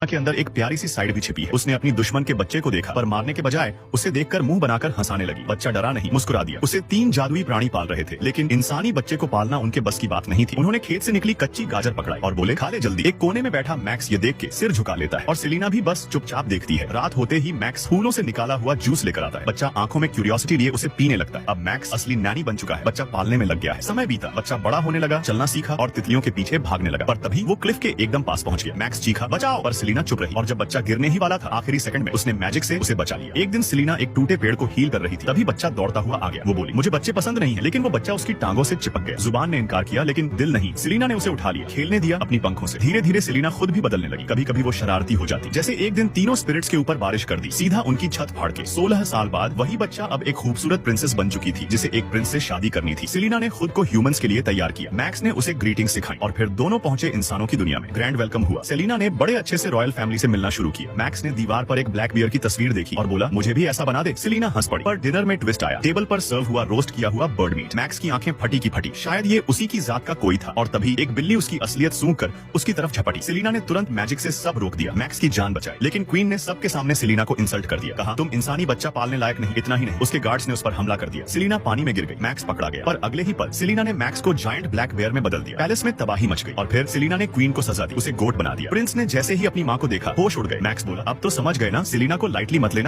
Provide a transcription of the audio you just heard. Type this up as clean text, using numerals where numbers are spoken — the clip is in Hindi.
के अंदर एक प्यारी सी साइड भी छिपी है। उसने अपनी दुश्मन के बच्चे को देखा पर मारने के बजाय उसे देखकर मुंह बनाकर हंसाने लगी। बच्चा डरा नहीं, मुस्कुरा दिया। उसे 3 जादुई प्राणी पाल रहे थे, लेकिन इंसानी बच्चे को पालना उनके बस की बात नहीं थी। उन्होंने खेत से निकली कच्ची गाजर पकड़ाई और बोले खा ले जल्दी। एक कोने में बैठा मैक्स ये देख के सिर झुका लेता है और सेलिना भी बस चुपचाप देखती है। रात होते ही मैक्स फूलों से निकाला हुआ जूस लेकर आता है। बच्चा आंखों में क्यूरियोसिटी लिए उसे पीने लगता है। अब मैक्स असली नैनी बन चुका है। बच्चा पालने में लग गया है। समय बीता, बच्चा बड़ा होने लगा, चलना सीखा और तितलियों के पीछे भागने लगा। पर तभी वो क्लिफ के एकदम पास पहुंच गया। मैक्स चीखा बचाओ, पर सेलिना चुप रही और जब बच्चा गिरने ही वाला था आखिरी सेकंड में उसने मैजिक से उसे बचा लिया। एक दिन सेलिना एक टूटे पेड़ को हील कर रही थी, तभी बच्चा दौड़ता हुआ आ गया। वो बोली मुझे बच्चे पसंद नहीं है, लेकिन वो बच्चा उसकी टांगों से चिपक गया। जुबान ने इनकार किया लेकिन दिल नहीं। सेलिना ने उसे उठा लिया, खेलने दिया अपनी पंखों से। धीरे धीरे सेलिना खुद भी बदलने लगी। कभी कभी वो शरारती हो जाती, जैसे एक दिन तीनों स्पिरिट्स के ऊपर बारिश कर दी, सीधा उनकी छत फाड़ के। 16 साल बाद वही बच्चा अब एक खूबसूरत प्रिंसेस बन चुकी थी, जिसे एक प्रिंस से शादी करनी थी। सेलिना ने खुद को ह्यूमंस के लिए तैयार किया। मैक्स ने उसे ग्रीटिंग सिखाई और फिर दोनों पहुंचे इंसानों की दुनिया में। ग्रैंड वेलकम हुआ। सेलिना ने बड़े अच्छे से रॉयल फैमिली से मिलना शुरू किया। मैक्स ने दीवार पर एक ब्लैक बियर की तस्वीर देखी और बोला मुझे भी ऐसा बना दे। सेलिना हंस पड़ी। पर डिनर में ट्विस्ट आया। टेबल पर सर्व हुआ रोस्ट किया हुआ बर्ड मीट। मैक्स की आंखें फटी की फटी, शायद ये उसी की जात का कोई था। और तभी एक बिल्ली उसकी असलियत सूंघकर उसकी तरफ झपटी। सेलिना ने तुरंत मैजिक से सब रोक दिया, मैक्स की जान बचाई। लेकिन क्वीन ने सबके सामने सेलिना को इंसल्ट कर दिया। कहा तुम इंसानी बच्चा पालने लायक नहीं। इतना ही नहीं, उसके गार्ड्स ने उस पर हमला कर दिया। सेलिना पानी में गिर गई। मैक्स पकड़ा गया, पर अगले ही पल सेलिना ने मैक्स को जायंट ब्लैक बेयर में बदल दिया। पैलेस में तबाही मच गई और फिर सेलिना ने क्वीन को सजा दी, उसे गोट बना दिया। प्रिंस ने जैसे ही अपनी माँ को देखा होश उड़ गए। मैक्स बोला अब तो समझ गए ना, सेलिना को लाइटली मत लेना।